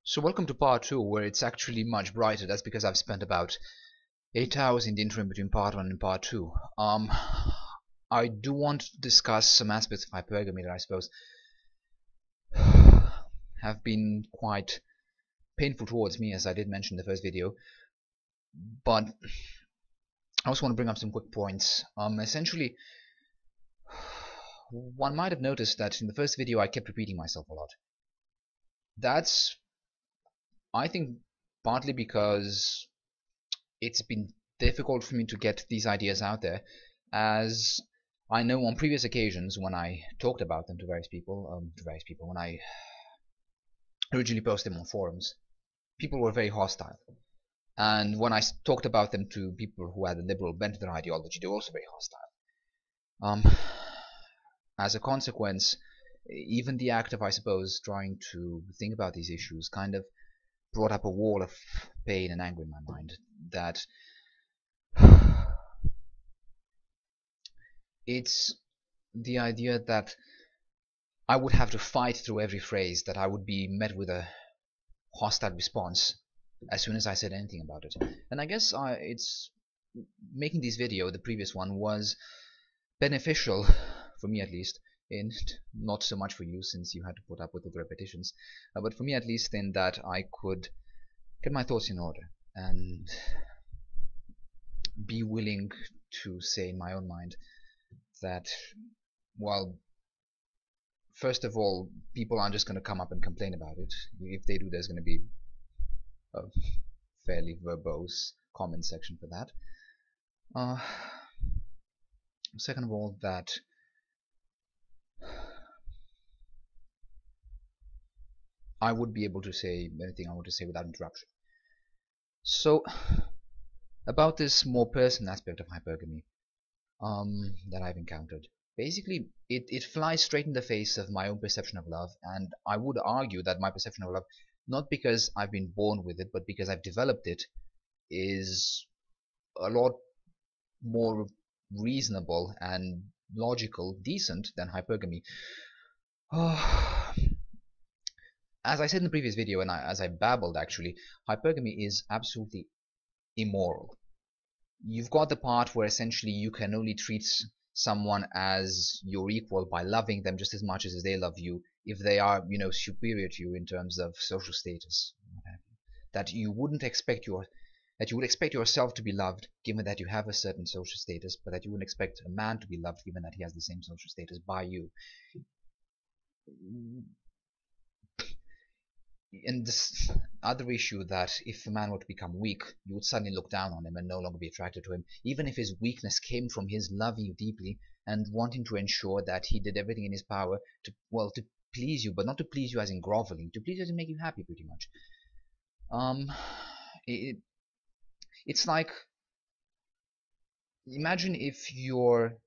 So welcome to part 2, where it's actually much brighter. That's because I've spent about 8 hours in the interim between part 1 and part 2. I do want to discuss some aspects of hypergamy that I suppose have been quite painful towards me, as I did mention in the first video. But I also want to bring up some quick points. Essentially, one might have noticed that in the first video I kept repeating myself a lot. That's, I think, partly because it's been difficult for me to get these ideas out there, as I know on previous occasions when I talked about them to various people, when I originally posted them on forums, people were very hostile. And when I talked about them to people who had a liberal bent to their ideology, they were also very hostile. As a consequence, even the act of, I suppose, trying to think about these issues kind of brought up a wall of pain and anger in my mind that it's the idea that I would have to fight through every phrase, that I would be met with a hostile response as soon as I said anything about it. And I guess it's making this video, the previous one, was beneficial, for me at least, in not so much for you since you had to put up with the repetitions, but for me at least in that I could get my thoughts in order and be willing to say in my own mind that, well, first of all, people aren't just going to come up and complain about it. If they do, there's going to be a fairly verbose comment section for that. Second of all, that I would be able to say anything I want to say without interruption. So, about this more personal aspect of hypergamy that I've encountered. Basically, it flies straight in the face of my own perception of love, and I would argue that my perception of love, not because I've been born with it, but because I've developed it, is a lot more reasonable and logical, decent than hypergamy. As I said in the previous video, and as I babbled actually, hypergamy is absolutely immoral. You've got the part where essentially you can only treat someone as your equal by loving them just as much as they love you, if they are, superior to you in terms of social status. That you would expect yourself to be loved given that you have a certain social status, but that you wouldn't expect a man to be loved given that he has the same social status by you. And this other issue, that if a man were to become weak, you would suddenly look down on him and no longer be attracted to him, even if his weakness came from his loving you deeply and wanting to ensure that he did everything in his power to please you, but not to please you as in groveling, to please you as in make you happy, pretty much. It's like, imagine if your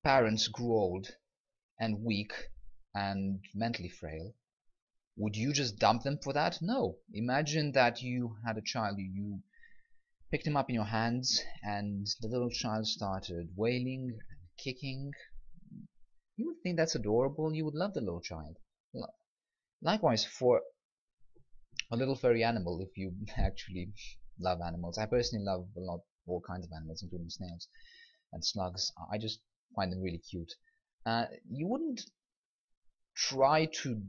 parents grew old and weak and mentally frail. Would you just dump them for that? No. Imagine that you had a child, you picked him up in your hands, and the little child started wailing and kicking. You would think that's adorable. You would love the little child. Likewise, for a little furry animal, if you actually love animals. I personally love a lot, all kinds of animals, including snails and slugs. I just find them really cute. You wouldn't try to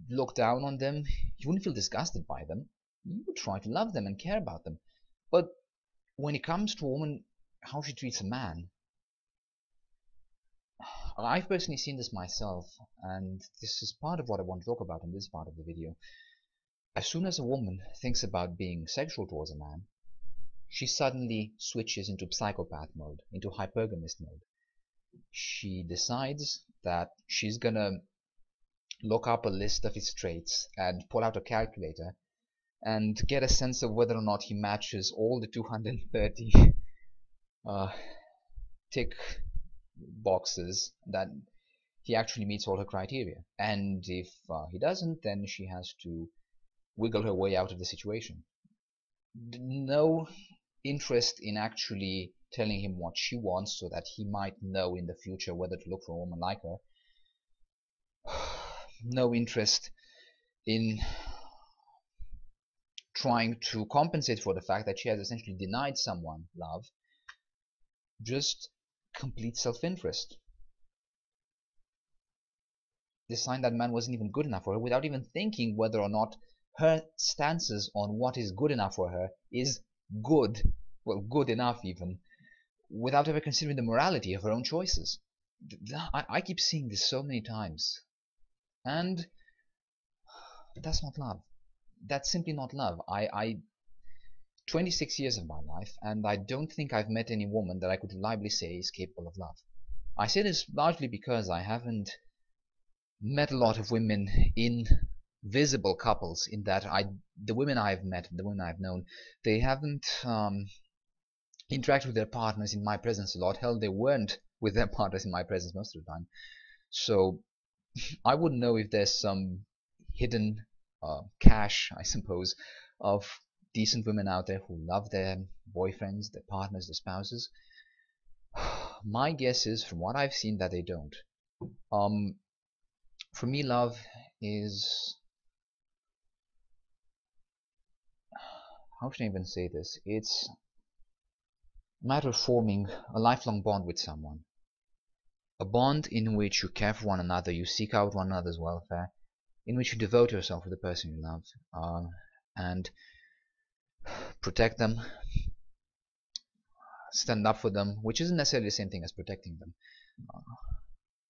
look down on them. You wouldn't feel disgusted by them. You would try to love them and care about them. But when it comes to a woman, how she treats a man, I've personally seen this myself, and this is part of what I want to talk about in this part of the video. As soon as a woman thinks about being sexual towards a man, she suddenly switches into psychopath mode, into hypergamist mode. She decides that she's gonna look up a list of his traits and pull out a calculator and get a sense of whether or not he matches all the 230 tick boxes, that he actually meets all her criteria. And if he doesn't, then she has to wiggle her way out of the situation. No interest in actually telling him what she wants so that he might know in the future whether to look for a woman like her. No interest in trying to compensate for the fact that she has essentially denied someone love, just complete self-interest. Deciding that man wasn't even good enough for her without even thinking whether or not her stances on what is good enough for her is good, well, good enough even, without ever considering the morality of her own choices. I keep seeing this so many times, and that's not love. That's simply not love. 26 years of my life, and I don't think I've met any woman that I could reliably say is capable of love. I say this largely because I haven't met a lot of women in visible couples, in that the women I've met, the women I've known, they haven't interacted with their partners in my presence a lot. Hell, they weren't with their partners in my presence most of the time. So I wouldn't know if there's some hidden cache, I suppose, of decent women out there who love their boyfriends, their partners, their spouses. My guess is, from what I've seen, that they don't. For me, love is, how should I even say this? It's a matter of forming a lifelong bond with someone. A bond in which you care for one another, you seek out one another's welfare, in which you devote yourself to the person you love, and protect them, stand up for them, which isn't necessarily the same thing as protecting them.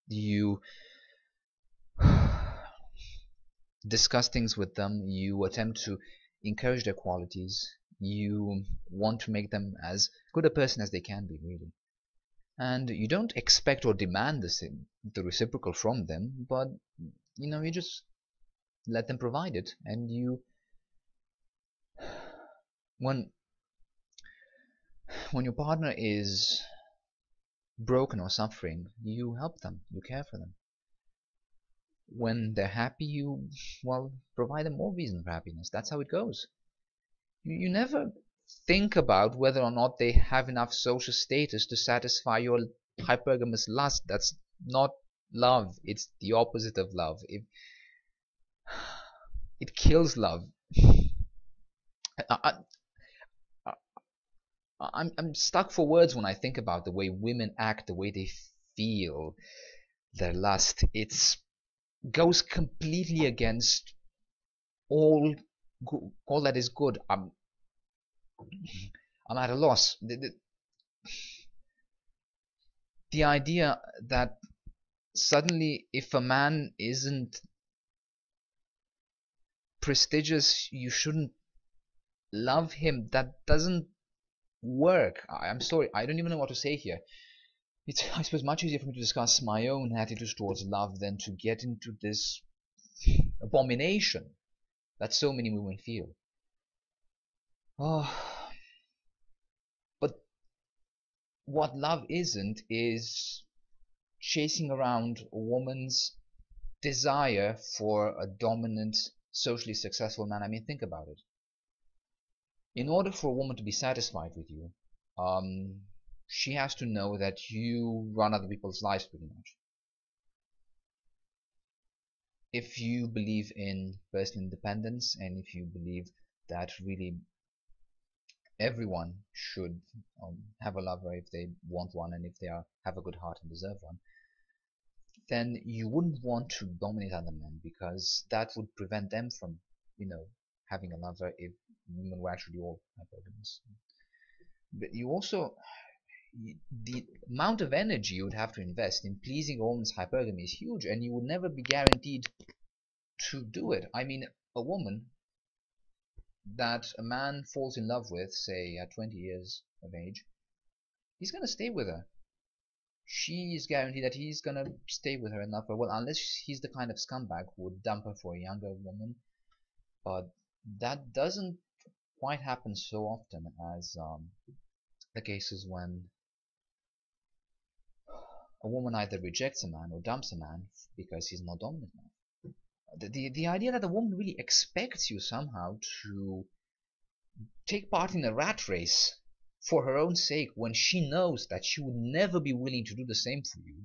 You discuss things with them, you attempt to encourage their qualities, you want to make them as good a person as they can be, really. And you don't expect or demand the reciprocal from them, but you just let them provide it. And when your partner is broken or suffering, you help them, you care for them. When they're happy, you, well, provide them more reason for happiness. That's how it goes. You never think about whether or not they have enough social status to satisfy your hypergamous lust. That's not love. It's the opposite of love. It kills love. I'm stuck for words when I think about the way women act, the way they feel, their lust. It goes completely against all that is good. I'm at a loss. The idea that suddenly, if a man isn't prestigious, you shouldn't love him, that doesn't work. I'm sorry, I don't even know what to say here. It's, I suppose, much easier for me to discuss my own attitudes towards love than to get into this abomination that so many women feel. Oh, but what love isn't is chasing around a woman's desire for a dominant, socially successful man. I mean, think about it. In order for a woman to be satisfied with you, she has to know that you run other people's lives pretty much. If you believe in personal independence, and if you believe that really everyone should have a lover if they want one, and if they have a good heart and deserve one, then you wouldn't want to dominate other men, because that would prevent them from, having a lover if women were actually all hypergamous. But you also, the amount of energy you would have to invest in pleasing a woman's hypergamy is huge, and you would never be guaranteed to do it. I mean, a woman that a man falls in love with, say at 20 years of age, he's going to stay with her. She is guaranteed that he's going to stay with her and love her. Well, unless he's the kind of scumbag who would dump her for a younger woman. But that doesn't quite happen so often as the cases when a woman either rejects a man or dumps a man because he's not dominant enough. The idea that a woman really expects you somehow to take part in a rat race for her own sake, when she knows that she would never be willing to do the same for you,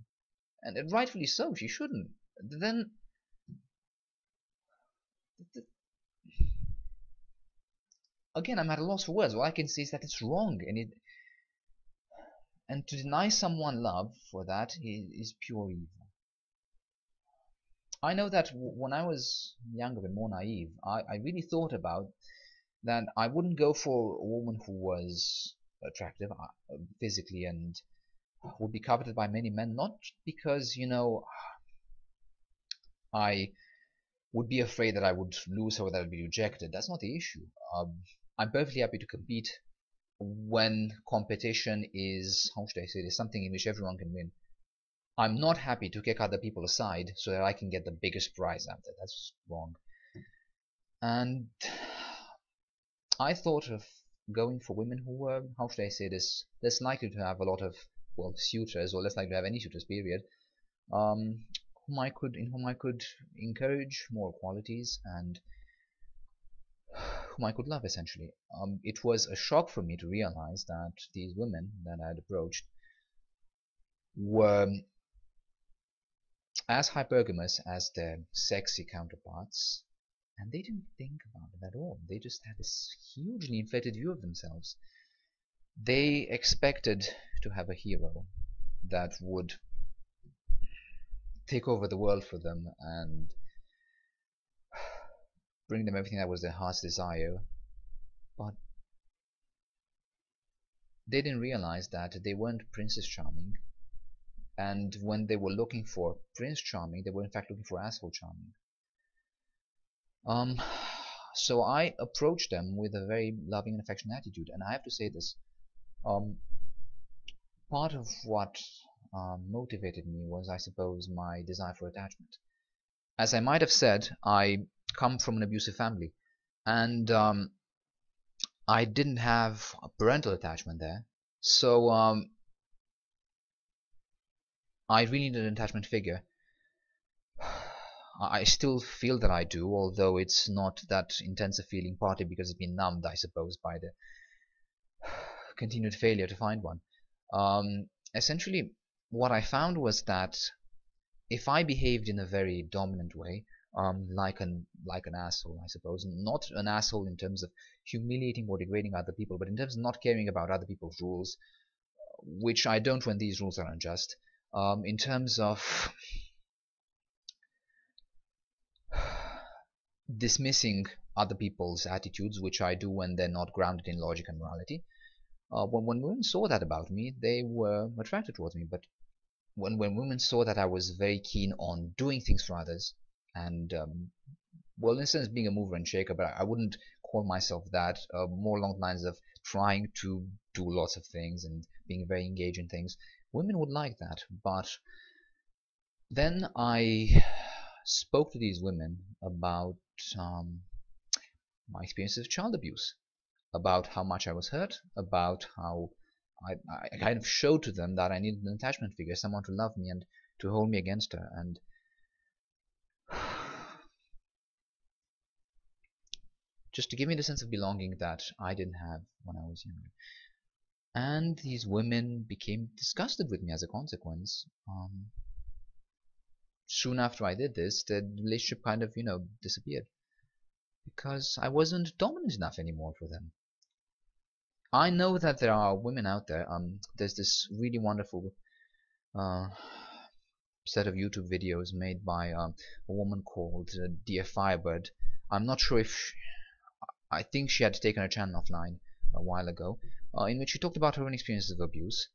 and rightfully so, she shouldn't, then again, I'm at a loss for words. All I can say is that it's wrong, and to deny someone love for that is pure evil. I know that when I was younger and more naive, I really thought about that I wouldn't go for a woman who was attractive physically and would be coveted by many men, not because, I would be afraid that I would lose her or that I'd be rejected. That's not the issue. I'm perfectly happy to compete when competition is, how should I say this, something in which everyone can win. I'm not happy to kick other people aside so that I can get the biggest prize out there. That's wrong. And I thought of going for women who were, how should I say this, less likely to have a lot of, well, suitors, or less likely to have any suitors, period, in whom I could encourage moral qualities and whom I could love, essentially. It was a shock for me to realize that these women that I had approached were as hypergamous as their sexy counterparts, and they didn't think about it at all. They just had this hugely inflated view of themselves. They expected to have a hero that would take over the world for them and bring them everything that was their heart's desire, but they didn't realize that they weren't Princess Charming, and when they were looking for Prince Charming, they were in fact looking for Asshole Charming. So I approached them with a very loving and affectionate attitude, and I have to say this, part of what motivated me was, I suppose, my desire for attachment. As I might have said, I come from an abusive family, and I didn't have a parental attachment there, so I really needed an attachment figure. I still feel that I do, although it's not that intense a feeling, partly because it's been numbed, I suppose, by the continued failure to find one. Essentially, what I found was that if I behaved in a very dominant way, like an asshole, I suppose, not an asshole in terms of humiliating or degrading other people, but in terms of not caring about other people's rules, which I don't when these rules are unjust, in terms of dismissing other people's attitudes, which I do when they're not grounded in logic and morality. When women saw that about me, they were attracted towards me. But when women saw that I was very keen on doing things for others, and well, in a sense, being a mover and shaker, but I wouldn't call myself that. More along the lines of trying to do lots of things and being very engaged in things. Women would like that, but then I spoke to these women about my experiences of child abuse, about how much I was hurt, about how I kind of showed to them that I needed an attachment figure, someone to love me and to hold me against her, and just to give me the sense of belonging that I didn't have when I was younger. And these women became disgusted with me as a consequence. Soon after I did this, the relationship kind of, disappeared, because I wasn't dominant enough anymore for them. I know that there are women out there. There's this really wonderful set of YouTube videos made by a woman called Dear Firebird. I'm not sure if I think she had taken her channel offline a while ago, in which she talked about her own experiences of abuse,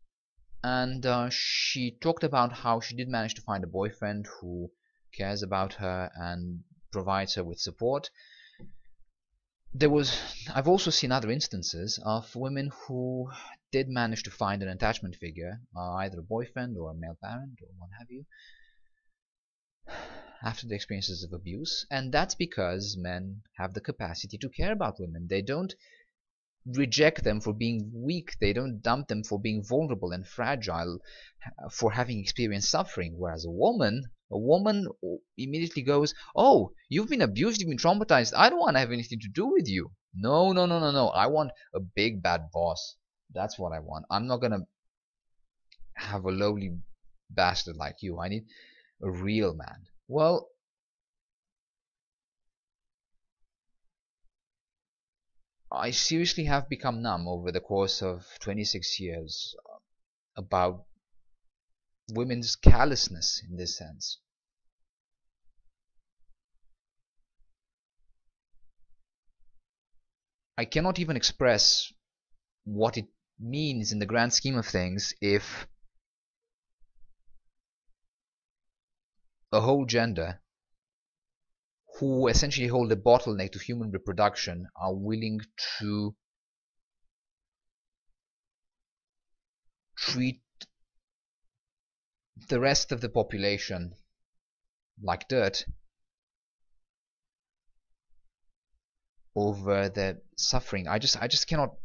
and she talked about how she did manage to find a boyfriend who cares about her and provides her with support. I've also seen other instances of women who did manage to find an attachment figure, either a boyfriend or a male parent or what have you, after the experiences of abuse, and that's because men have the capacity to care about women. They don't reject them for being weak, they don't dump them for being vulnerable and fragile, for having experienced suffering, whereas a woman immediately goes, oh, you've been abused, you've been traumatized, I don't want to have anything to do with you. No, no, no, no, no. I want a big bad boss. That's what I want. I'm not gonna have a lowly bastard like you. I need a real man. Well, I seriously have become numb over the course of 26 years about women's callousness in this sense. I cannot even express what it means in the grand scheme of things if a whole gender who essentially hold a bottleneck to human reproduction are willing to treat the rest of the population like dirt over their suffering. I just cannot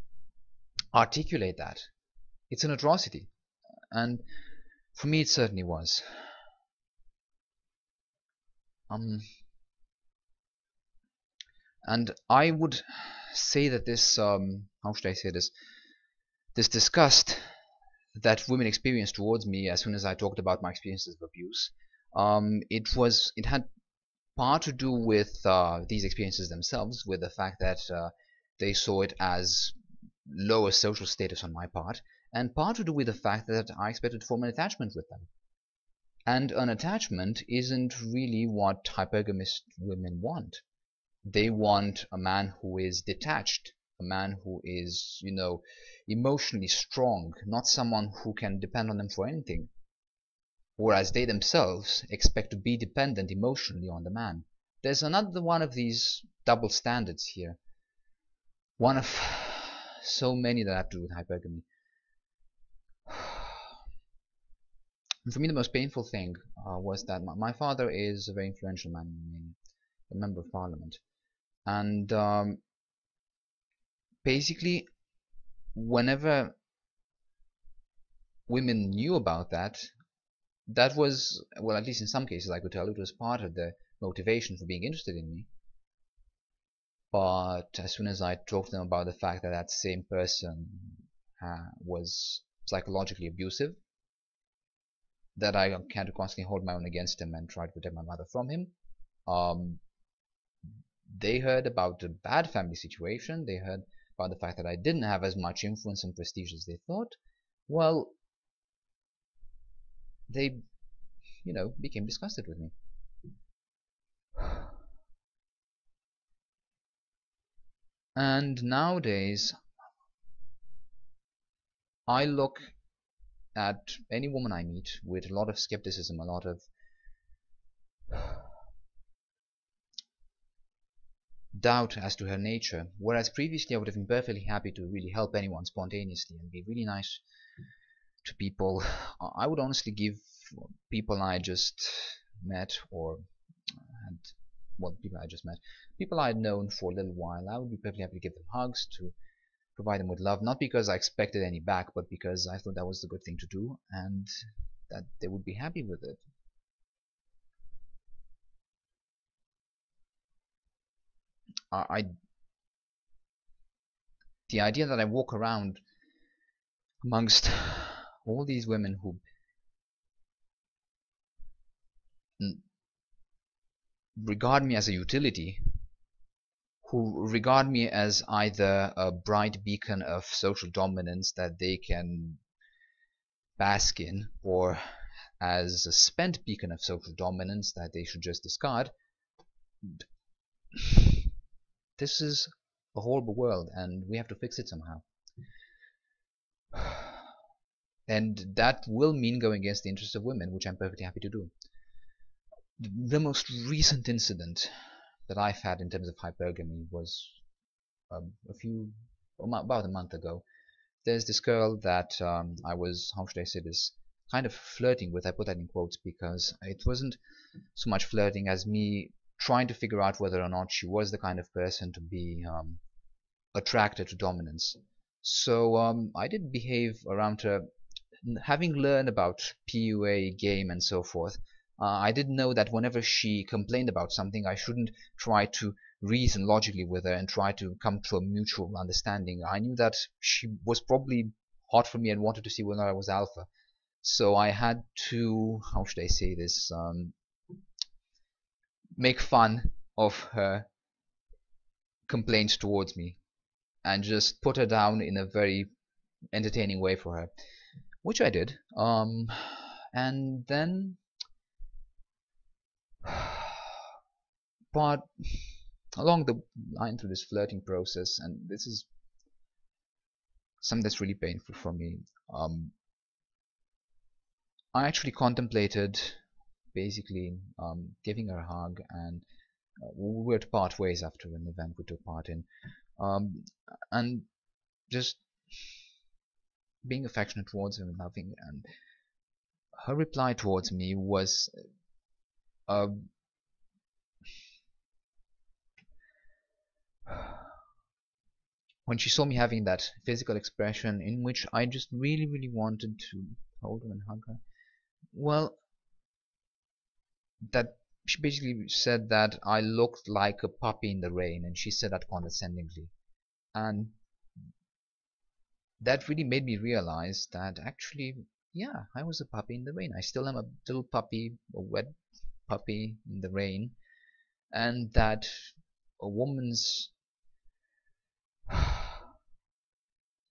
articulate that. It's an atrocity, and for me it certainly was. And I would say that this how should I say this disgust that women experienced towards me as soon as I talked about my experiences of abuse, it had part to do with these experiences themselves, with the fact that they saw it as lower social status on my part, and part to do with the fact that I expected to form an attachment with them. And an attachment isn't really what hypergamist women want. They want a man who is detached, a man who is, you know, emotionally strong, not someone who can depend on them for anything. Whereas they themselves expect to be dependent emotionally on the man. There's another one of these double standards here. One of so many that have to do with hypergamy. And for me, the most painful thing was that my father is a very influential man in Romania, a member of parliament. And basically, whenever women knew about that, that was, well, at least in some cases I could tell, it was part of the motivation for being interested in me. But as soon as I talked to them about the fact that that same person was psychologically abusive, that I had to constantly hold my own against him and try to protect my mother from him, they heard about the bad family situation, they heard about the fact that I didn't have as much influence and prestige as they thought. Well, they, you know, became disgusted with me. And nowadays, I look at any woman I meet with a lot of skepticism, a lot of doubt as to her nature, whereas previously I would have been perfectly happy to really help anyone spontaneously and be really nice to people. I would honestly give people I just met, or had, well, people I just met, people I had known for a little while, I would be perfectly happy to give them hugs, to provide them with love, not because I expected any back, but because I thought that was the good thing to do, and that they would be happy with it. The idea that I walk around amongst all these women who regard me as a utility, who regard me as either a bright beacon of social dominance that they can bask in, or as a spent beacon of social dominance that they should just discard. This is a horrible world, and we have to fix it somehow. And that will mean going against the interests of women, which I'm perfectly happy to do. The most recent incident that I've had in terms of hypergamy was about a month ago. There's this girl that I was, how should I say this, kind of flirting with. I put that in quotes because it wasn't so much flirting as me trying to figure out whether or not she was the kind of person to be attracted to dominance. So I did behave around her, having learned about PUA, game, and so forth. I did know that whenever she complained about something, I shouldn't try to reason logically with her and try to come to a mutual understanding. I knew that she was probably hot for me and wanted to see whether I was alpha. So I had to, how should I say this, make fun of her complaints towards me. and just put her down in a very entertaining way for her, which I did. And then, but along the line through this flirting process, and this is something that's really painful for me, I actually contemplated basically giving her a hug, and we were to part ways after an event we took part in, and just being affectionate towards her and loving. And her reply towards me was when she saw me having that physical expression in which I just really wanted to hold her and hug her, well, that she basically said that I looked like a puppy in the rain, and she said that condescendingly. And that really made me realize that actually, yeah, I was a puppy in the rain. I still am a little puppy, a wet puppy in the rain, and that a woman's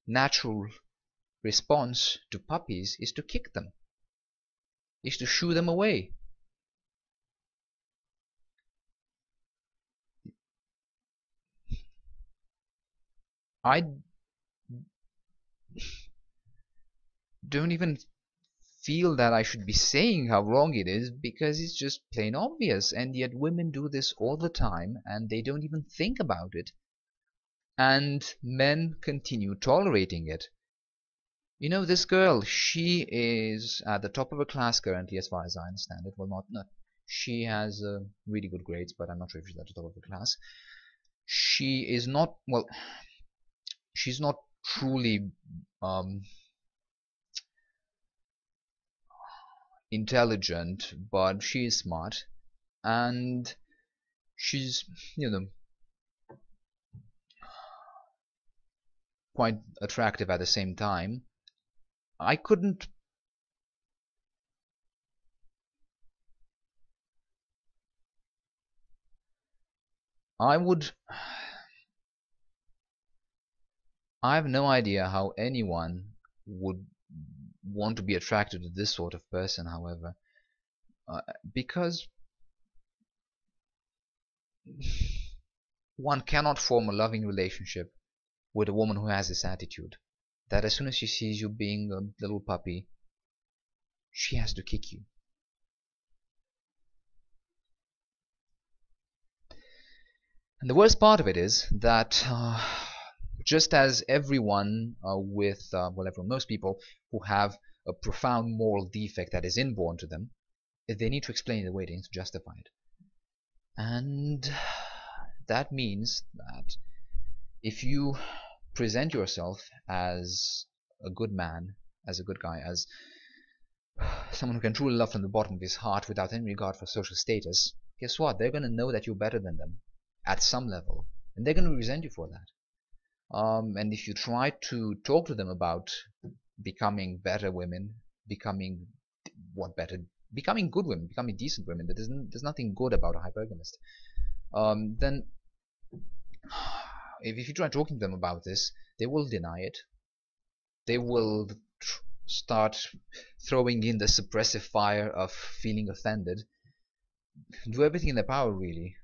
natural response to puppies is to kick them, is to shoo them away. I don't even feel that I should be saying how wrong it is, because it's just plain obvious, and yet women do this all the time and they don't even think about it, and men continue tolerating it. You know, this girl, she is at the top of her class currently, as far as I understand it. Well, not she has really good grades, but I'm not sure if she's at the top of the class. She is not, well, she's not truly intelligent, but she is smart, and she's, you know, quite attractive at the same time. I have no idea how anyone would want to be attracted to this sort of person, however, because one cannot form a loving relationship with a woman who has this attitude, that as soon as she sees you being a little puppy, she has to kick you. And the worst part of it is that just as everyone most people who have a profound moral defect that is inborn to them, they need to explain it away, they need to justify it. And that means that if you present yourself as a good man, as a good guy, as someone who can truly love from the bottom of his heart without any regard for social status, guess what? They're going to know that you're better than them at some level, and they're going to resent you for that. And if you try to talk to them about becoming better women, becoming good women, becoming decent women, there's nothing good about a hypergamist, then if you try talking to them about this, they will deny it. They will start throwing in the suppressive fire of feeling offended, do everything in their power really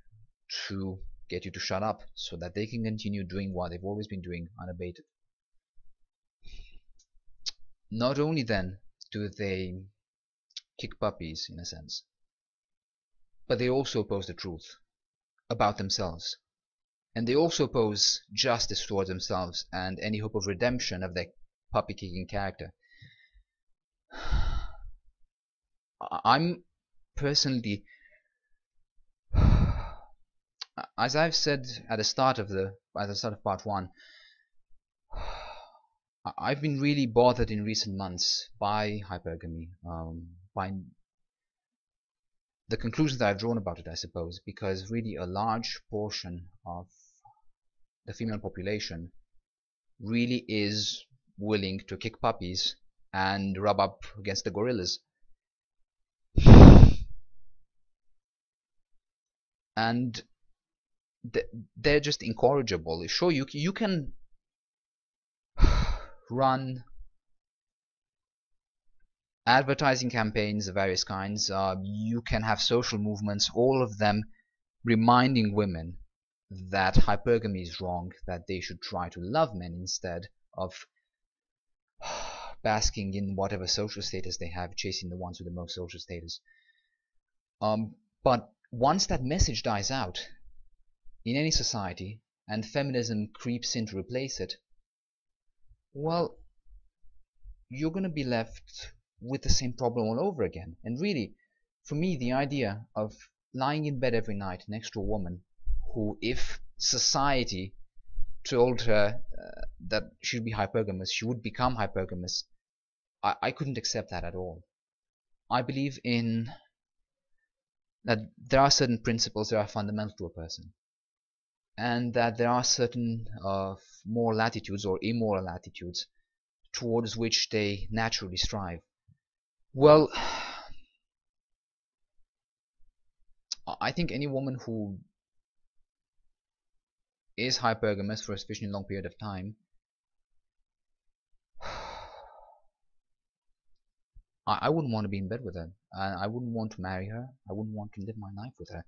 to get you to shut up so that they can continue doing what they've always been doing unabated. Not only then do they kick puppies in a sense, but they also oppose the truth about themselves, and they also oppose justice towards themselves and any hope of redemption of their puppy kicking character. I'm personally, as I've said at the start of part 1, I've been really bothered in recent months by hypergamy, by the conclusions that I've drawn about it, I suppose, because really a large portion of the female population really is willing to kick puppies and rub up against the gorillas. And they're just incorrigible. Sure, you can run advertising campaigns of various kinds. You can have social movements, all of them reminding women that hypergamy is wrong, that they should try to love men instead of basking in whatever social status they have, chasing the ones with the most social status. But once that message dies out in any society and feminism creeps in to replace it, well, you're going to be left with the same problem all over again. And really, for me, the idea of lying in bed every night next to a woman who, if society told her that she'd be hypergamous, she would become hypergamous, I couldn't accept that at all. I believe in that there are certain principles that are fundamental to a person, and that there are certain moral attitudes or immoral attitudes towards which they naturally strive. Well, I think any woman who is hypergamous for a sufficiently long period of time, I wouldn't want to be in bed with her. I wouldn't want to marry her. I wouldn't want to live my life with her.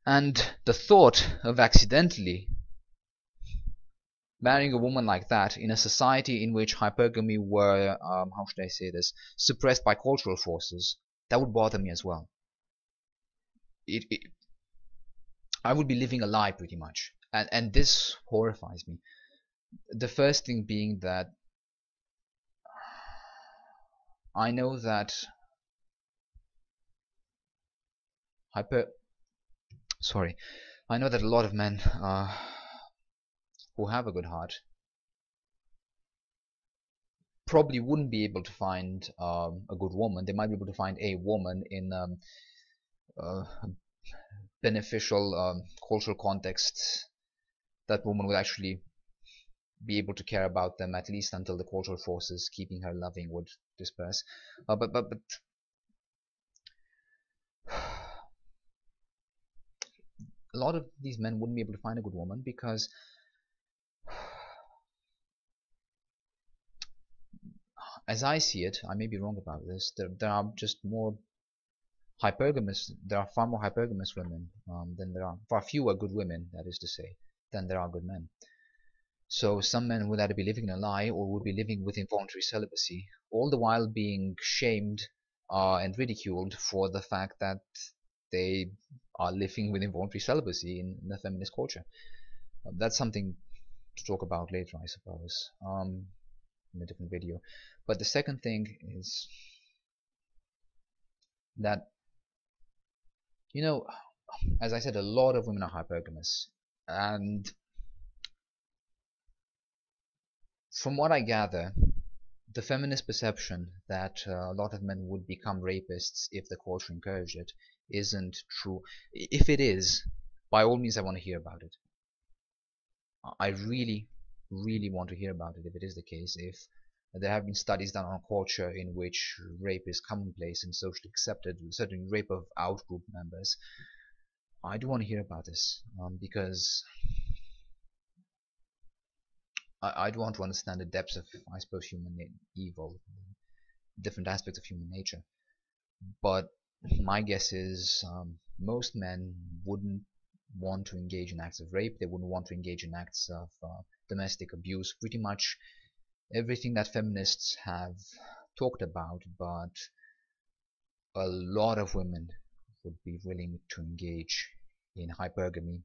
And the thought of accidentally marrying a woman like that in a society in which hypergamy were, how should I say this, suppressed by cultural forces, that would bother me as well. I would be living a lie pretty much, and this horrifies me. The first thing being that I know that I know that a lot of men who have a good heart probably wouldn't be able to find a good woman. They might be able to find a woman in a beneficial cultural context. That woman would actually be able to care about them, at least until the cultural forces keeping her loving would disperse. But a lot of these men wouldn't be able to find a good woman because as I see it, I may be wrong about this, there are just more hypergamous, there are far more hypergamous women than there are, far fewer good women, that is to say, than there are good men. So some men would either be living in a lie or would be living with involuntary celibacy, all the while being shamed and ridiculed for the fact that they are living with involuntary celibacy in the feminist culture. That's something to talk about later, I suppose, in a different video. But the second thing is that, you know, as I said, a lot of women are hypergamous, and from what I gather, the feminist perception that a lot of men would become rapists if the culture encouraged it isn't true. If it is, by all means I want to hear about it. I really want to hear about it if it is the case, if there have been studies done on culture in which rape is commonplace and socially accepted, certainly rape of out-group members. I do want to hear about this because I do want to understand the depths of, I suppose, human evil, different aspects of human nature. But my guess is most men wouldn't want to engage in acts of rape. They wouldn't want to engage in acts of domestic abuse. Pretty much everything that feminists have talked about, but a lot of women would be willing to engage in hypergamy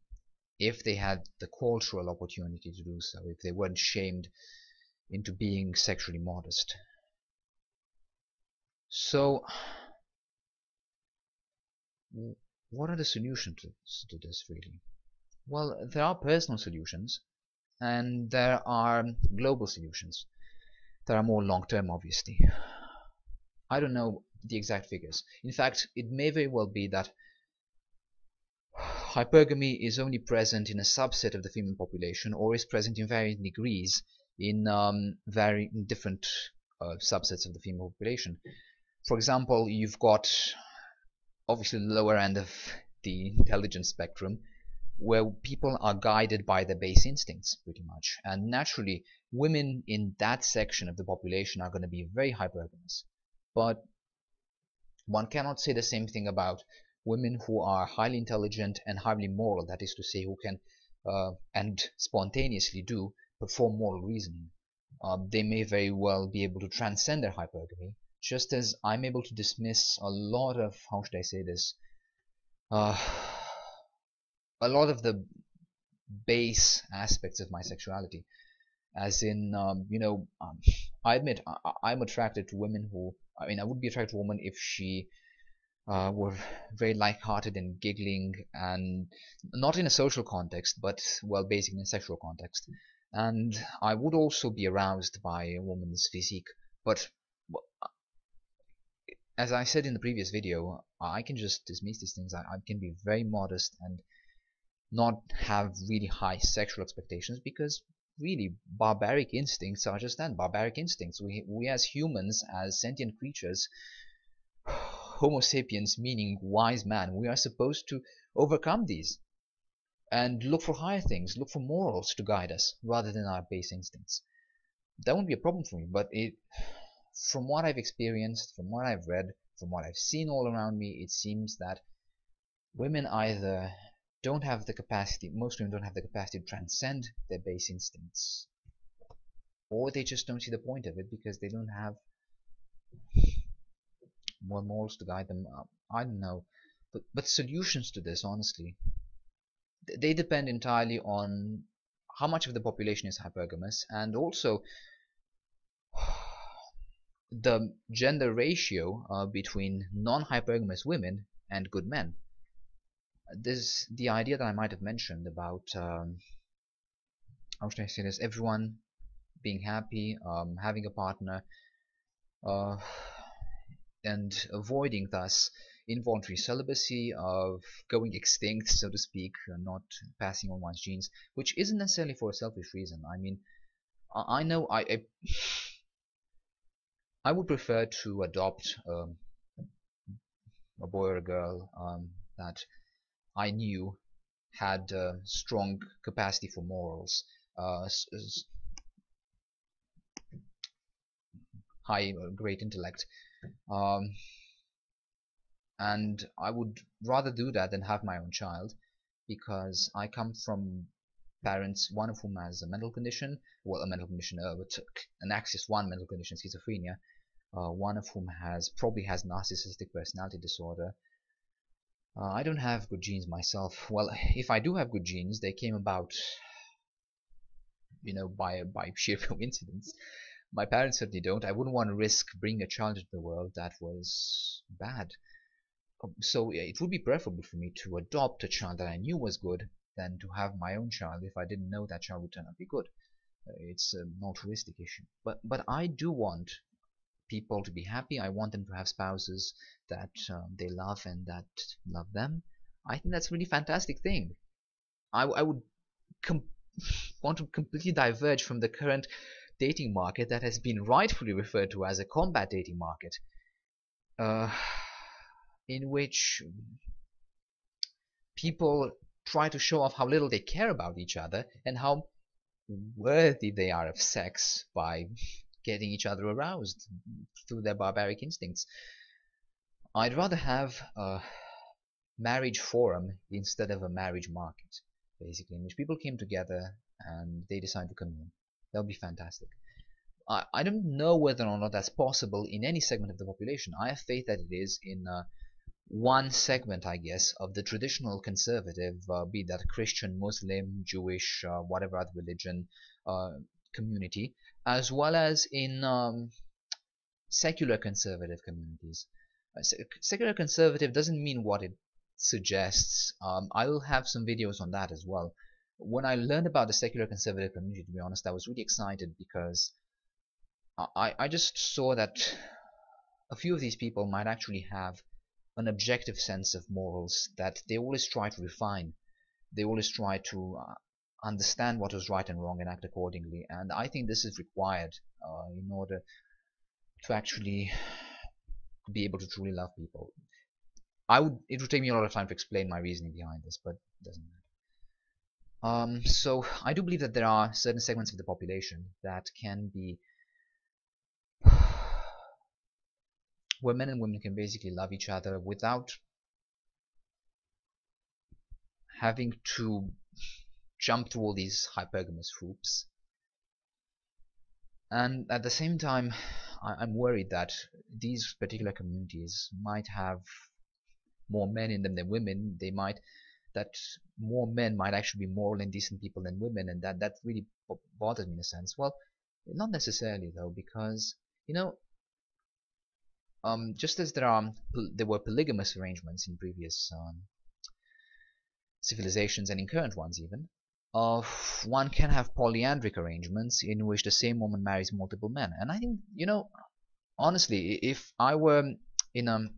if they had the cultural opportunity to do so, if they weren't shamed into being sexually modest. So, what are the solutions to this, really? Well, there are personal solutions, and there are global solutions. There are more long-term, obviously. I don't know the exact figures. In fact, it may very well be that hypergamy is only present in a subset of the female population, or is present in varying degrees in very different subsets of the female population. For example, you've got obviously the lower end of the intelligence spectrum, where people are guided by their base instincts pretty much, and naturally women in that section of the population are going to be very hypergamous. But one cannot say the same thing about women who are highly intelligent and highly moral, that is to say, who can and spontaneously do perform moral reasoning. They may very well be able to transcend their hypergamy, just as I'm able to dismiss a lot of, how should I say this, a lot of the base aspects of my sexuality. As in, I admit I'm attracted to women who, I would be attracted to a woman if she were very light-hearted and giggling, and not in a social context, but, well, basically in a sexual context. And I would also be aroused by a woman's physique, but as I said in the previous video, I can just dismiss these things. I can be very modest and not have really high sexual expectations, because really barbaric instincts are just that, barbaric instincts. We as humans, as sentient creatures, Homo sapiens meaning wise man, we are supposed to overcome these and look for higher things, look for morals to guide us rather than our base instincts. That won't be a problem for me, but from what I've experienced, from what I've read, from what I've seen all around me, it seems that women either don't have the capacity, most women don't have the capacity to transcend their base instincts, or they just don't see the point of it because they don't have more morals to guide them. I don't know, but solutions to this, honestly, they depend entirely on how much of the population is hypergamous, and also the gender ratio between non-hypergamous women and good men. This the idea that I might have mentioned about how should I say this, everyone being happy, having a partner, and avoiding thus involuntary celibacy, of going extinct, so to speak, not passing on one's genes, which isn't necessarily for a selfish reason. I mean, I know I would prefer to adopt a boy or a girl that I knew had strong capacity for morals, high, great intellect, and I would rather do that than have my own child, because I come from parents, one of whom has a mental condition, well, a mental condition, an axis 1 mental condition, schizophrenia, one of whom probably has narcissistic personality disorder. I don't have good genes myself. Well, if I do have good genes, they came about, by sheer coincidence. My parents certainly don't. I wouldn't want to risk bringing a child into the world that was bad. So it would be preferable for me to adopt a child that I knew was good than to have my own child if I didn't know that child would turn out to be good. It's an altruistic issue. But I do want people to be happy. I want them to have spouses that they love and that love them. I think that's a really fantastic thing. I would want to completely diverge from the current dating market that has been rightfully referred to as a combat dating market, in which people try to show off how little they care about each other and how worthy they are of sex by getting each other aroused through their barbaric instincts. I'd rather have a marriage forum instead of a marriage market, basically, in which people came together and they decide to commune. That would be fantastic. I don't know whether or not that's possible in any segment of the population. I have faith that it is in one segment, I guess, of the traditional conservative, be that Christian, Muslim, Jewish, whatever other religion, community, as well as in secular conservative communities. Secular conservative doesn't mean what it suggests. I'll have some videos on that as well. When I learned about the secular conservative community, to be honest, I was really excited, because I just saw that a few of these people might actually have an objective sense of morals that they always try to refine. They always try to understand what is right and wrong and act accordingly. And I think this is required in order to actually be able to truly love people. It would take me a lot of time to explain my reasoning behind this, but it doesn't matter. So I do believe that there are certain segments of the population that can be where men and women can basically love each other without having to jump through all these hypergamous hoops. And at the same time, I'm worried that these particular communities might have more men in them than women. That more men might actually be moral and decent people than women, and that really bothers me in a sense. Well, not necessarily though, because you know, just as there were polygamous arrangements in previous civilizations and in current ones even, one can have polyandric arrangements in which the same woman marries multiple men. And I think, honestly, if I were in a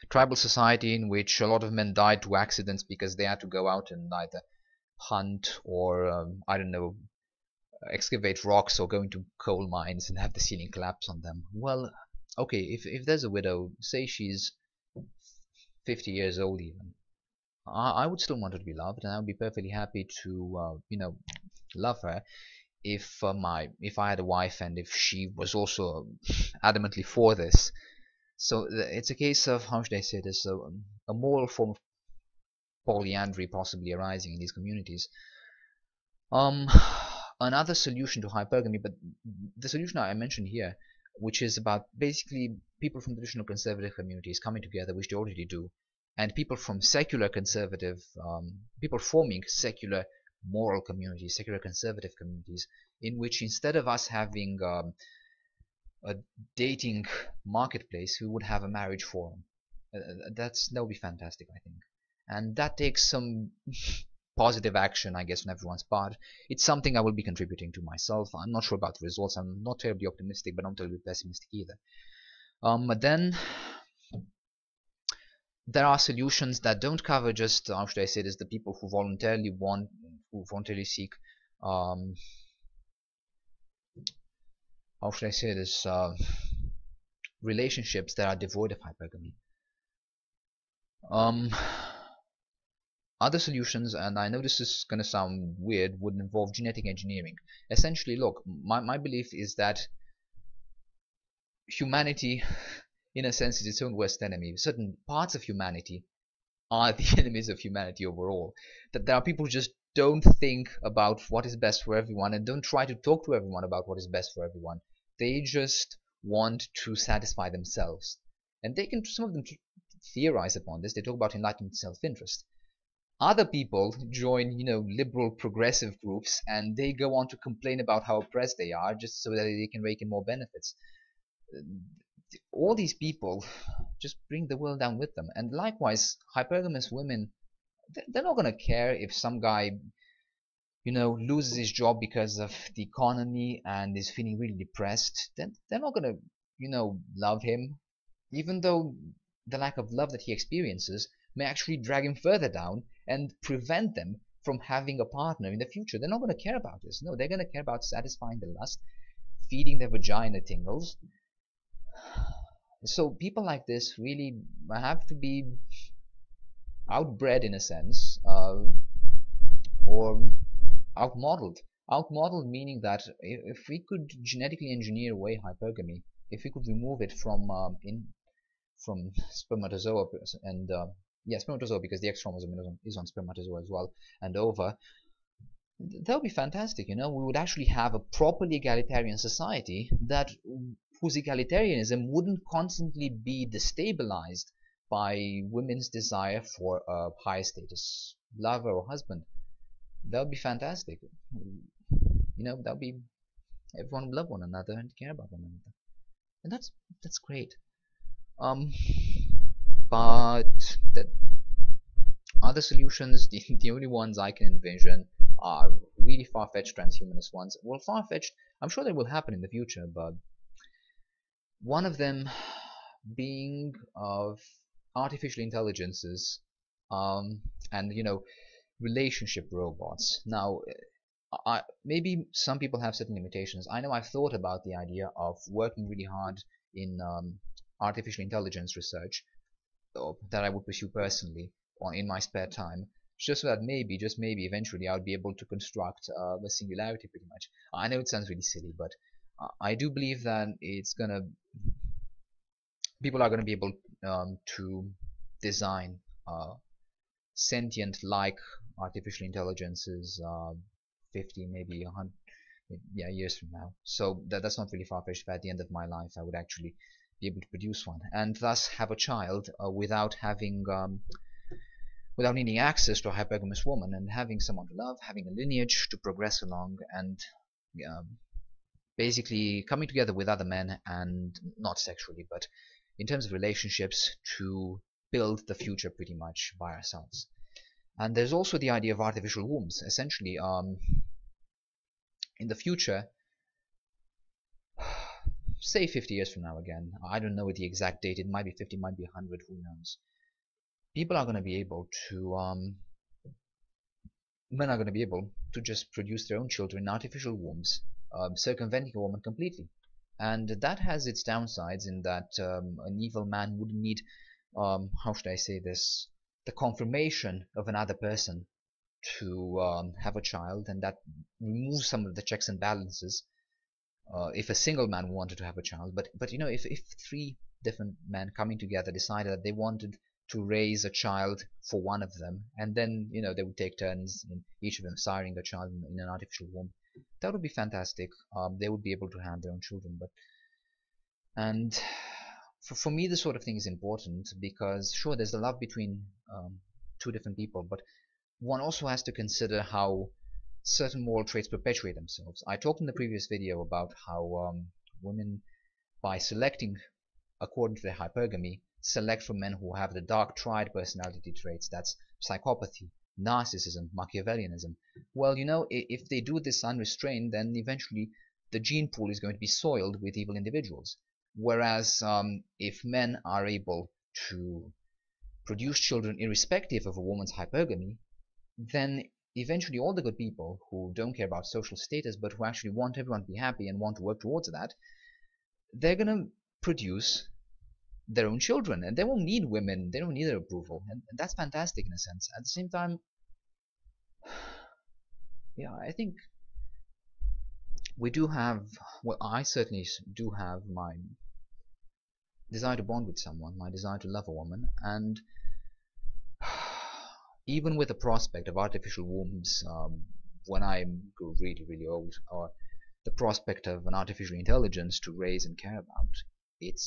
tribal society in which a lot of men died to accidents because they had to go out and either hunt or, I don't know, excavate rocks or go into coal mines and have the ceiling collapse on them. Well, okay, if there's a widow, say she's 50 years old even, I would still want her to be loved, and I would be perfectly happy to, love her if I had a wife and if she was also adamantly for this. So it's a case of, how should I say this, a moral form of polyandry possibly arising in these communities. Um, Another solution to hypergamy, but the solution I mentioned here, which is about basically people from traditional conservative communities coming together, which they already do, and people from secular conservative, people forming secular moral communities, secular conservative communities, in which instead of us having a dating marketplace, we would have a marriage forum. That would be fantastic, I think. And that takes some positive action, I guess, on everyone's part. It's something I will be contributing to myself. I'm not sure about the results. I'm not terribly optimistic, but I'm not terribly pessimistic either. But then there are solutions that don't cover just, how should I say this, the people who voluntarily seek, how should I say this, relationships that are devoid of hypergamy. Other solutions, and I know this is going to sound weird, would involve genetic engineering. Essentially, look, my belief is that humanity, in a sense, is its own worst enemy. Certain parts of humanity are the enemies of humanity overall. That there are people who just don't think about what is best for everyone and don't try to talk to everyone about what is best for everyone. They just want to satisfy themselves. And some of them theorize upon this. They talk about enlightened self-interest. Other people join, liberal progressive groups, and they go on to complain about how oppressed they are just so that they can rake in more benefits. All these people just bring the world down with them. And likewise, hypergamous women, they're not going to care if some guy, loses his job because of the economy and is feeling really depressed. They're not going to, love him, even though the lack of love that he experiences may actually drag him further down and prevent them from having a partner in the future. They're not going to care about this. No, they're going to care about satisfying the lust, feeding their vagina tingles. So people like this really have to be outbred in a sense, or outmodeled. Outmodeled meaning that if we could genetically engineer away hypergamy, if we could remove it from spermatozoa and spermatozoa, because the X chromosome is on spermatozoa as well, and ova, that would be fantastic. We would actually have a properly egalitarian society whose egalitarianism wouldn't constantly be destabilized by women's desire for a higher status lover or husband. That would be fantastic. That would be, everyone would love one another and care about one another, and that's great. But the other solutions, the only ones I can envision are really far-fetched transhumanist ones. Well, far-fetched, I'm sure they will happen in the future, but one of them being of artificial intelligences, and relationship robots. Now, maybe some people have certain limitations. I know I've thought about the idea of working really hard in artificial intelligence research that I would pursue personally in my spare time. just so that maybe, just maybe, eventually I would be able to construct a singularity pretty much. I know it sounds really silly, but I do believe that people are gonna be able to design sentient like artificial intelligences 50, maybe 100, yeah, years from now. So that's not really far-fetched. At the end of my life, I would actually be able to produce one, and thus have a child without needing access to a hypergamous woman, and having someone to love, having a lineage to progress along, and um, basically coming together with other men, and not sexually, but in terms of relationships, to build the future pretty much by ourselves. And there's also the idea of artificial wombs. Essentially, in the future, say 50 years from now again, I don't know the exact date, it might be 50, might be 100, who knows. People are going to be able to, men are going to be able to just produce their own children in artificial wombs, circumventing a woman completely. And that has its downsides in that an evil man would need, how should I say this, the confirmation of another person to have a child, and that removes some of the checks and balances if a single man wanted to have a child. But you know, if three different men coming together decided that they wanted to raise a child for one of them, and then, you know, they would take turns in each of them siring a child in an artificial womb, that would be fantastic. They would be able to have their own children. And for me, this sort of thing is important because, sure, there's the love between two different people, but one also has to consider how certain moral traits perpetuate themselves. I talked in the previous video about how women, by selecting according to their hypergamy, select from men who have the dark triad personality traits. That's psychopathy, narcissism, Machiavellianism. Well, you know, if they do this unrestrained, then eventually the gene pool is going to be soiled with evil individuals. Whereas if men are able to produce children irrespective of a woman's hypergamy, then eventually all the good people who don't care about social status but who actually want everyone to be happy and want to work towards that, they're going to produce their own children, and they won't need women, they don't need their approval, and that's fantastic in a sense. At the same time, yeah, I think we do have, well, I certainly do have my desire to bond with someone, my desire to love a woman, and even with the prospect of artificial wombs when I go really, really old, or the prospect of an artificial intelligence to raise and care about, it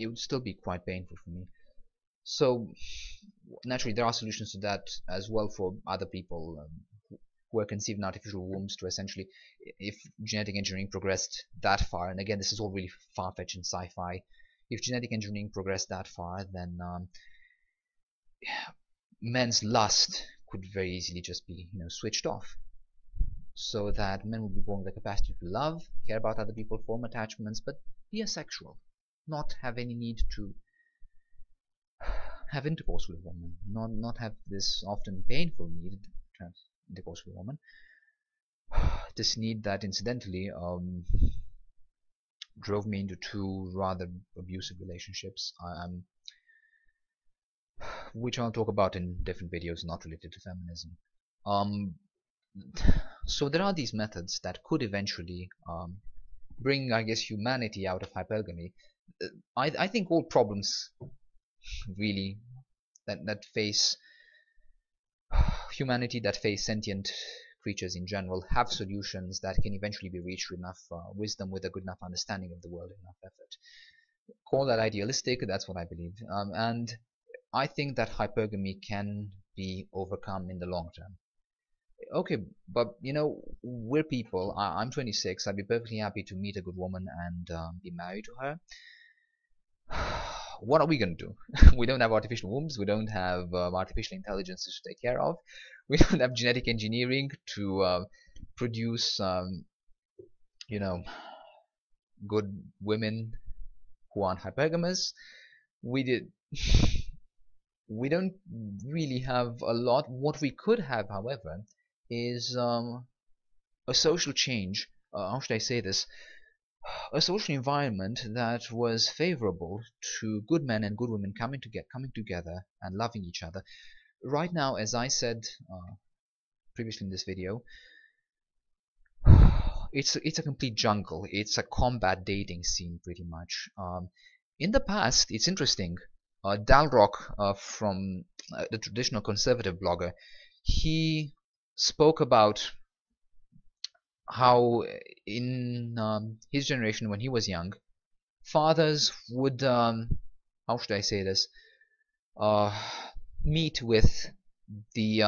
would still be quite painful for me. So naturally there are solutions to that as well for other people who are conceived in artificial wombs, to essentially, if genetic engineering progressed that far, and again this is all really far-fetched in sci-fi, if genetic engineering progressed that far, then men's lust could very easily just be, you know, switched off, so that men would be born with the capacity to love, care about other people, form attachments, but be asexual, not have any need to have intercourse with a woman, not have this often painful need to have intercourse with a woman. This need that incidentally drove me into two rather abusive relationships, which I'll talk about in different videos not related to feminism. So there are these methods that could eventually bring, I guess, humanity out of hypergamy. I think all problems really that face humanity, that face sentient creatures in general, have solutions that can eventually be reached with enough wisdom, with a good enough understanding of the world, enough effort. Call that idealistic, that's what I believe. And I think that hypergamy can be overcome in the long term. Okay, but you know, we're people. I'm 26. I'd be perfectly happy to meet a good woman and be married to her. What are we going to do? We don't have artificial wombs. We don't have artificial intelligences to take care of. We don't have genetic engineering to produce, you know, good women who aren't hypergamous. We don't really have a lot. What we could have, however, is a social change. How should I say this? A social environment that was favorable to good men and good women coming together and loving each other, right now, as I said previously in this video, it's a complete jungle. It's a combat dating scene, pretty much. In the past, it's interesting. Dalrock, from the traditional conservative blogger, he spoke about how in his generation, when he was young, fathers would, how should I say this, uh, meet with the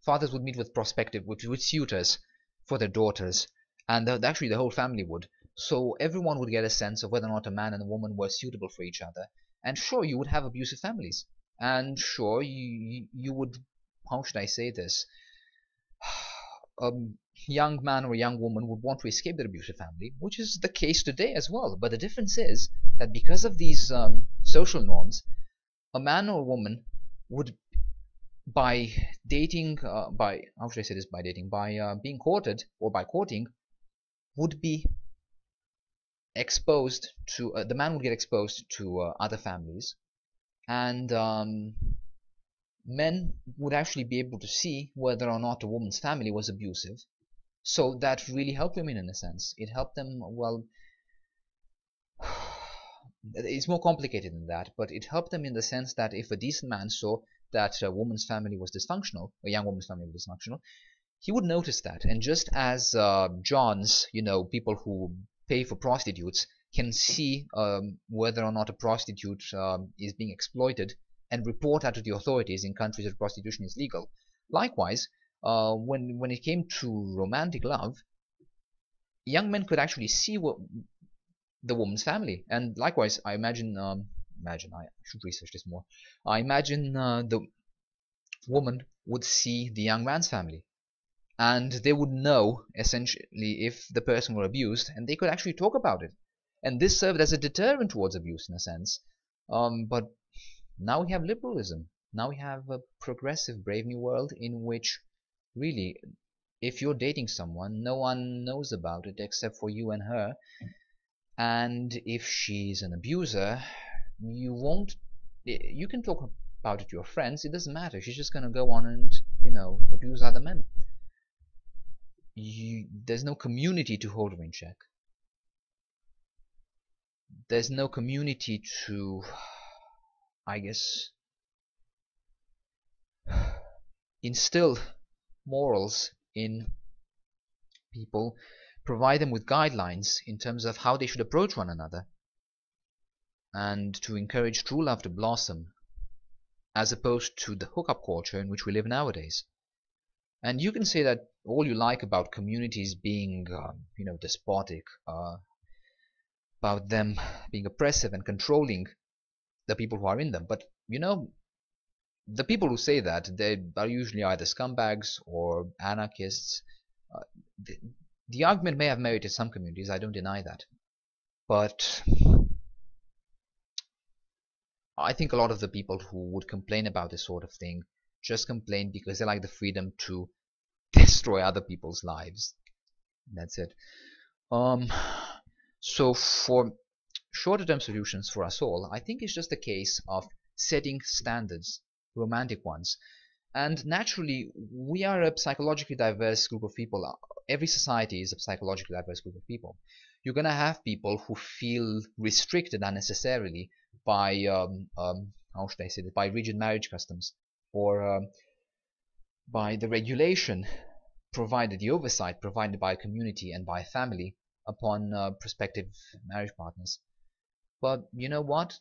fathers would meet with prospective, with suitors for their daughters, and actually the whole family would. So everyone would get a sense of whether or not a man and a woman were suitable for each other. And sure, you would have abusive families, and sure, you would, how should I say this, a young man or a young woman would want to escape their abusive family, which is the case today as well. But the difference is that because of these social norms, a man or a woman would, by dating, by, how should I say this, by dating, by being courted, or by courting, would be exposed to, the man would get exposed to other families, and men would actually be able to see whether or not a woman's family was abusive. So that really helped women in a sense. It helped them, well, it's more complicated than that, but it helped them in the sense that if a decent man saw that a woman's family was dysfunctional, a young woman's family was dysfunctional, he would notice that. And just as Johns, people who pay for prostitutes, can see whether or not a prostitute is being exploited and report that to the authorities in countries where prostitution is legal. Likewise, when it came to romantic love, young men could actually see what the woman's family, and likewise, I imagine, I should research this more. I imagine the woman would see the young man's family, and they would know essentially if the person were abused, and they could actually talk about it. And this served as a deterrent towards abuse in a sense. But now we have liberalism. Now we have a progressive, brave new world in which, really, if you're dating someone, no one knows about it except for you and her. And if she's an abuser, you can talk about it to your friends. It doesn't matter. She's just going to go on and, abuse other men. There's no community to hold her in check. There's no community to, I guess, instill morals in people, provide them with guidelines in terms of how they should approach one another, and to encourage true love to blossom, as opposed to the hookup culture in which we live nowadays. And you can say that all you like about communities being, despotic, about them being oppressive and controlling the people who are in them. But, the people who say that, they are usually either scumbags or anarchists. The argument may have merit in some communities, I don't deny that. But I think a lot of the people who would complain about this sort of thing just complain because they like the freedom to destroy other people's lives. That's it. So for shorter term solutions for us all, I think it's just a case of setting standards, romantic ones. And naturally, we are a psychologically diverse group of people. Every society is a psychologically diverse group of people. You're going to have people who feel restricted unnecessarily by, how should I say it, by rigid marriage customs, or by the regulation provided, the oversight provided by a community and by a family upon prospective marriage partners. But you know what?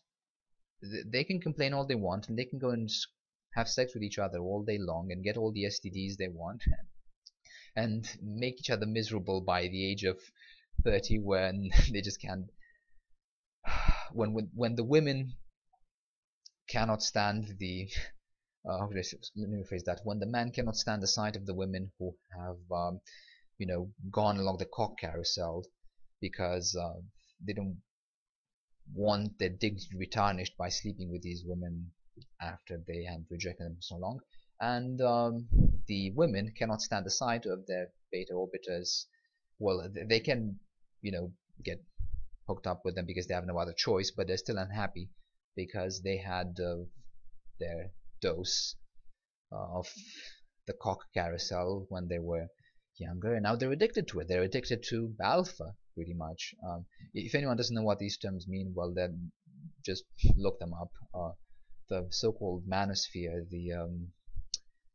They can complain all they want, and they can go and have sex with each other all day long and get all the STDs they want, and make each other miserable by the age of 30 when they just can't. When the women cannot stand the let me rephrase that. When the man cannot stand the sight of the women who have gone along the cock carousel because they don't want their dignity to be tarnished by sleeping with these women after they have rejected them for so long, and the women cannot stand the sight of their beta orbiters. Well, they can get hooked up with them because they have no other choice, but they're still unhappy because they had their dose of the cock carousel when they were younger, and now they're addicted to it. They're addicted to alpha, pretty much. If anyone doesn't know what these terms mean, well, then just look them up. The so-called manosphere,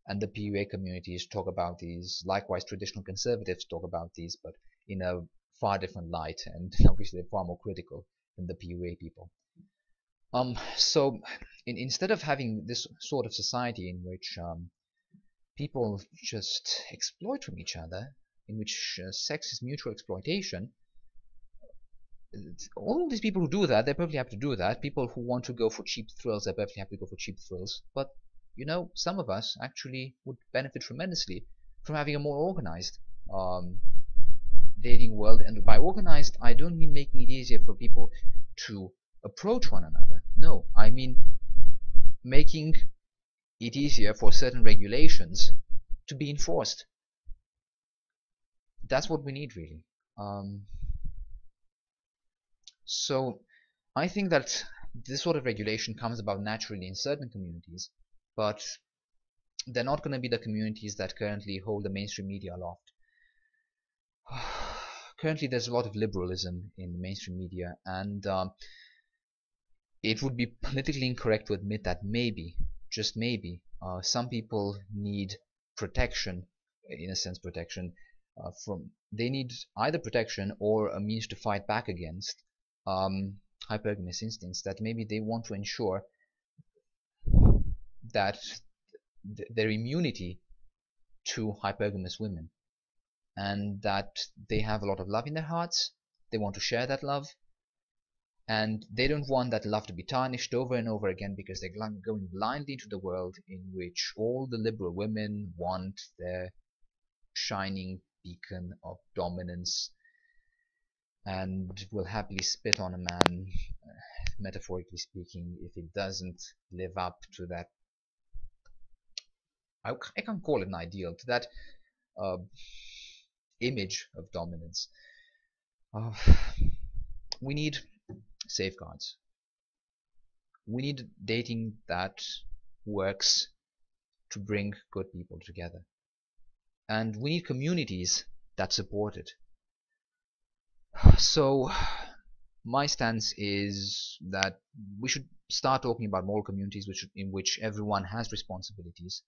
and the PUA communities talk about these. Likewise, traditional conservatives talk about these, but in a far different light, and obviously they're far more critical than the PUA people. So instead of having this sort of society in which people just exploit from each other, in which sex is mutual exploitation, all these people who do that, they're perfectly happy to do that. People who want to go for cheap thrills, they're perfectly happy to go for cheap thrills. But, you know, some of us actually would benefit tremendously from having a more organized dating world. And by organized, I don't mean making it easier for people to approach one another. No, I mean making it easier for certain regulations to be enforced. That's what we need, really. So I think that this sort of regulation comes about naturally in certain communities, but they're not going to be the communities that currently hold the mainstream media aloft. Currently there's a lot of liberalism in the mainstream media, and it would be politically incorrect to admit that maybe, just maybe, some people need protection, in a sense protection, they need either protection or a means to fight back against hypergamous instincts, that maybe they want to ensure that their immunity to hypergamous women, and that they have a lot of love in their hearts, they want to share that love, and they don't want that love to be tarnished over and over again, because they're going blindly into the world in which all the liberal women want their shining beacon of dominance, and will happily spit on a man, metaphorically speaking, if it doesn't live up to that, I can't call it an ideal, to that image of dominance. We need safeguards. We need dating that works to bring good people together. And we need communities that support it. So my stance is that we should start talking about moral communities in which everyone has responsibilities.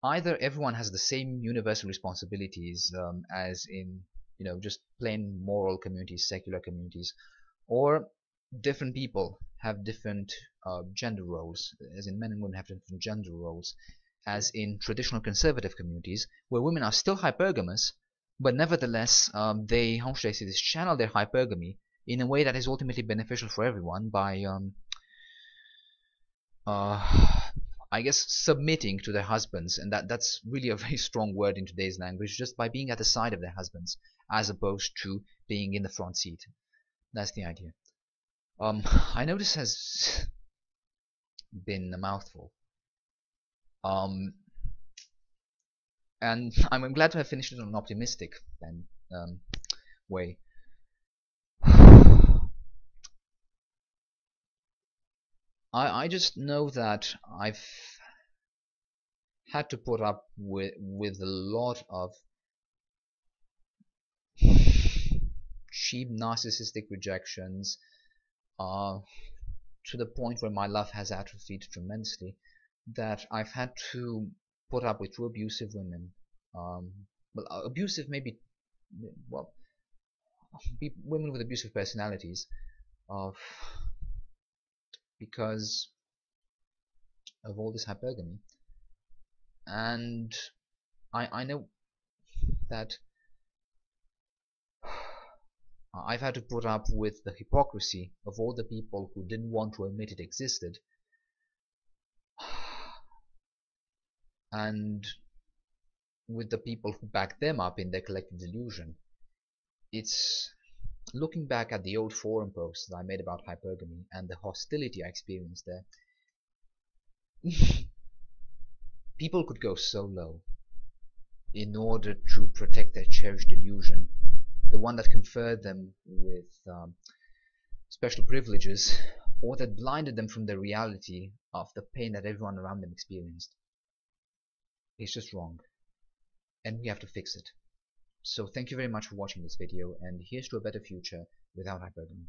Either everyone has the same universal responsibilities as in, you know, just plain moral communities, secular communities, or different people have different gender roles, as in men and women have different gender roles, as in traditional conservative communities, where women are still hypergamous, but nevertheless they, how should I say this, channel their hypergamy in a way that is ultimately beneficial for everyone by I guess submitting to their husbands, and that's really a very strong word in today's language, just by being at the side of their husbands as opposed to being in the front seat. That's the idea. I know this has been a mouthful, and I'm glad to have finished it on an optimistic way. I just know that I've had to put up with a lot of cheap narcissistic rejections, to the point where my love has atrophied tremendously, that I've had to put up with two abusive women. Well, abusive maybe, well, women with abusive personalities, because of all this hypergamy. And I know that I've had to put up with the hypocrisy of all the people who didn't want to admit it existed, and with the people who backed them up in their collective delusion. It's looking back at the old forum posts that I made about hypergamy and the hostility I experienced there. People could go so low in order to protect their cherished delusion, the one that conferred them with special privileges, or that blinded them from the reality of the pain that everyone around them experienced. It's just wrong, and we have to fix it. So thank you very much for watching this video, and here's to a better future without hypergamy.